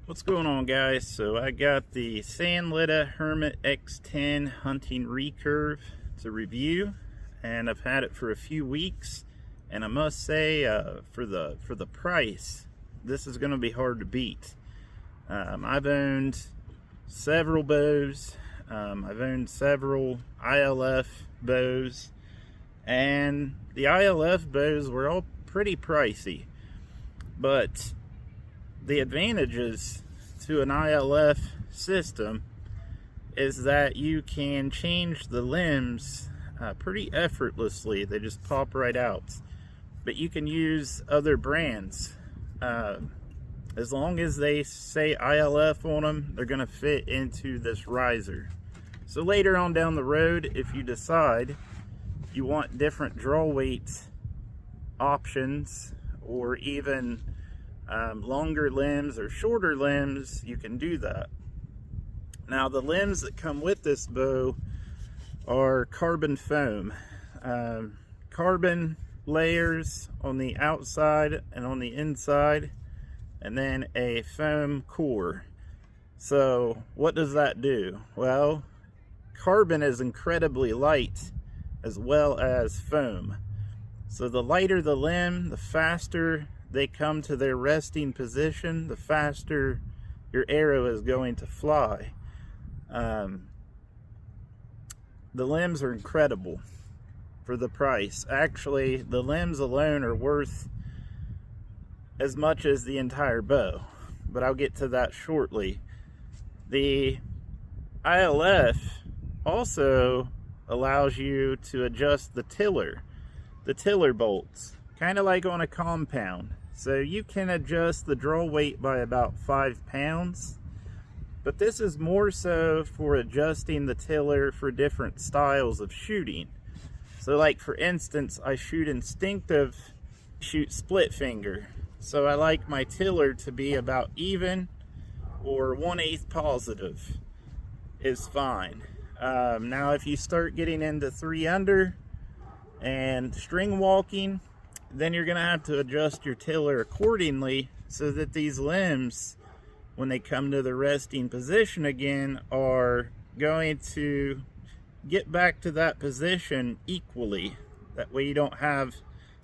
What's going on, guys? So I got the Sanlida Hermit X10 hunting recurve to review, and I've had it for a few weeks, and I must say for the price, this is going to be hard to beat. I've owned several bows. I've owned several ILF bows, and the ILF bows were all pretty pricey, but the advantages to an ILF system is that you can change the limbs pretty effortlessly. They just pop right out. But you can use other brands. As long as they say ILF on them, they're going to fit into this riser. So later on down the road, if you decide you want different draw weight options, or even longer limbs or shorter limbs, you can do that. Now, the limbs that come with this bow are carbon foam. Carbon layers on the outside and on the inside, and then a foam core. So what does that do? Well, carbon is incredibly light as well as foam. So the lighter the limb, the faster they come to their resting position, the faster your arrow is going to fly. The limbs are incredible for the price. Actually, the limbs alone are worth as much as the entire bow, but I'll get to that shortly. The ILF also allows you to adjust the tiller bolts, kind of like on a compound. So you can adjust the draw weight by about 5 pounds, but this is more so for adjusting the tiller for different styles of shooting. So like, for instance, I shoot instinctive, shoot split finger. So I like my tiller to be about even, or 1/8 positive is fine. Now if you start getting into 3 under and string walking, then you're going to have to adjust your tiller accordingly so that these limbs, when they come to the resting position again, are going to get back to that position equally. That way you don't have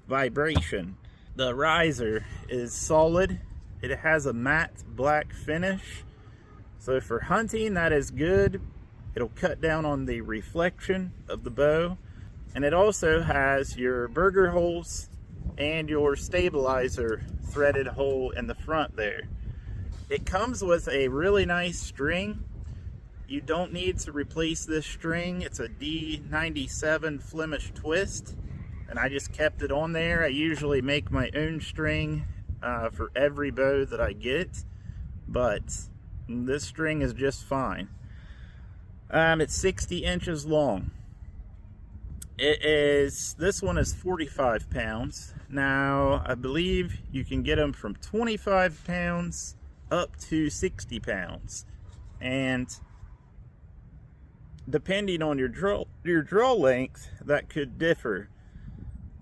vibration. The riser is solid. It has a matte black finish. So for hunting, that is good. It'll cut down on the reflection of the bow. And it also has your burger holes and your stabilizer threaded hole in the front there. It comes with a really nice string. You don't need to replace this string. It's a D97 Flemish twist, and I just kept it on there. I usually make my own string for every bow that I get, but this string is just fine. It's 60 inches long. This one is 45 pounds. Now, I believe you can get them from 25 pounds up to 60 pounds. And depending on your draw length, that could differ.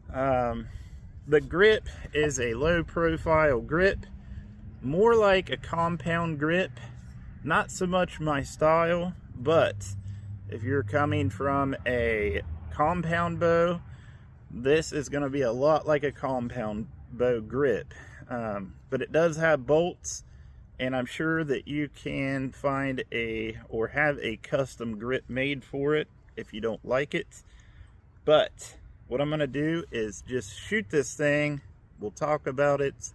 The grip is a low profile grip, more like a compound grip. Not so much my style, but if you're coming from a compound bow, this is going to be a lot like a compound bow grip. But it does have bolts, and I'm sure that you can find or have a custom grip made for it if you don't like it. But what I'm going to do is just shoot this thing. We'll talk about it,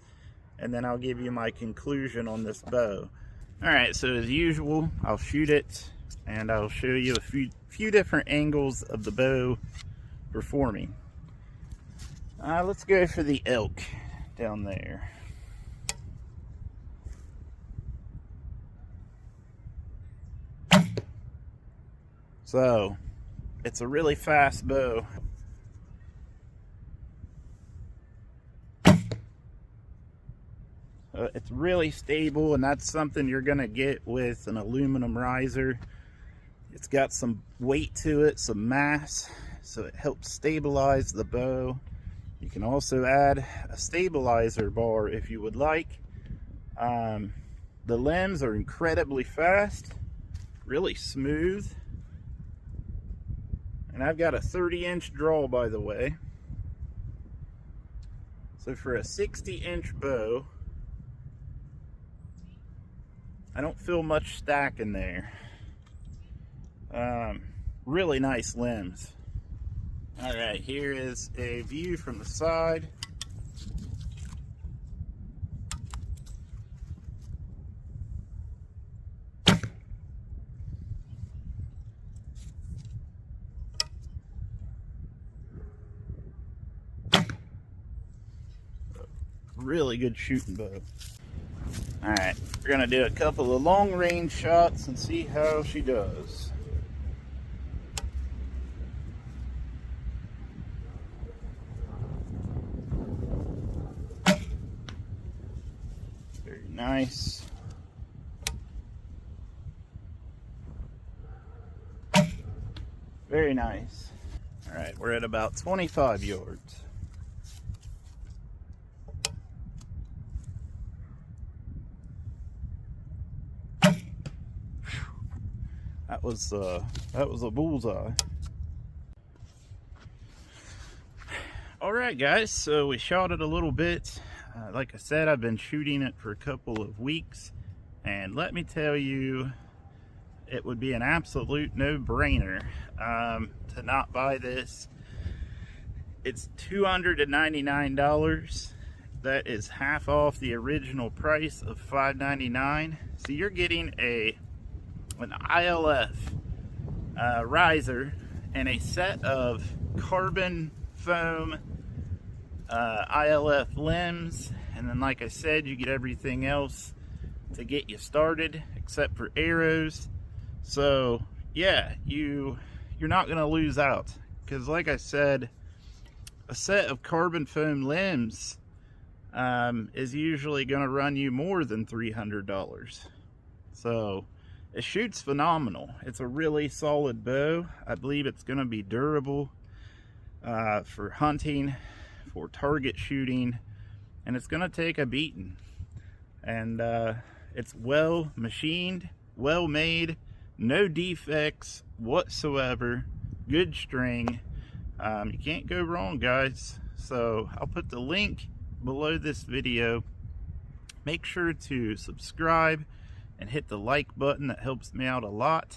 and then I'll give you my conclusion on this bow. Alright, so as usual, I'll shoot it, and I'll show you a few different angles of the bow performing. Let's go for the elk down there. So, it's a really fast bow. It's really stable, and that's something you're going to get with an aluminum riser. It's got some weight to it, some mass, so it helps stabilize the bow. You can also add a stabilizer bar if you would like. The limbs are incredibly fast, really smooth. And I've got a 30-inch draw, by the way. So for a 60-inch bow, I don't feel much stack in there. Really nice limbs. All right, here is a view from the side. Really good shooting bow. All right, we're gonna do a couple of long range shots and see how she does. Very nice. Very nice. All right, we're at about 25 yards. That was a bullseye. All right, guys, so we shot it a little bit. Like I said, I've been shooting it for a couple of weeks, and let me tell you, it would be an absolute no-brainer to not buy this. It's $299. That is half off the original price of $599. So you're getting an ILF riser and a set of carbon foam ILF limbs, and then like I said, you get everything else to get you started except for arrows. So yeah, you're not gonna lose out, because like I said, a set of carbon foam limbs is usually gonna run you more than $300. So it shoots phenomenal. It's a really solid bow. I believe it's going to be durable for hunting, for target shooting, and it's going to take a beating. And it's well machined, well made, no defects whatsoever, good string. You can't go wrong, guys. So I'll put the link below this video. Make sure to subscribe and hit the like button. That helps me out a lot.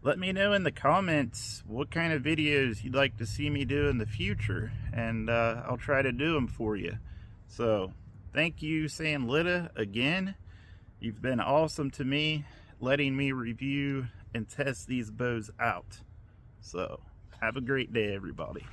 Let me know in the comments what kind of videos you'd like to see me do in the future, and I'll try to do them for you. So thank you, Sanlida, again. You've been awesome to me, letting me review and test these bows out. So have a great day, everybody.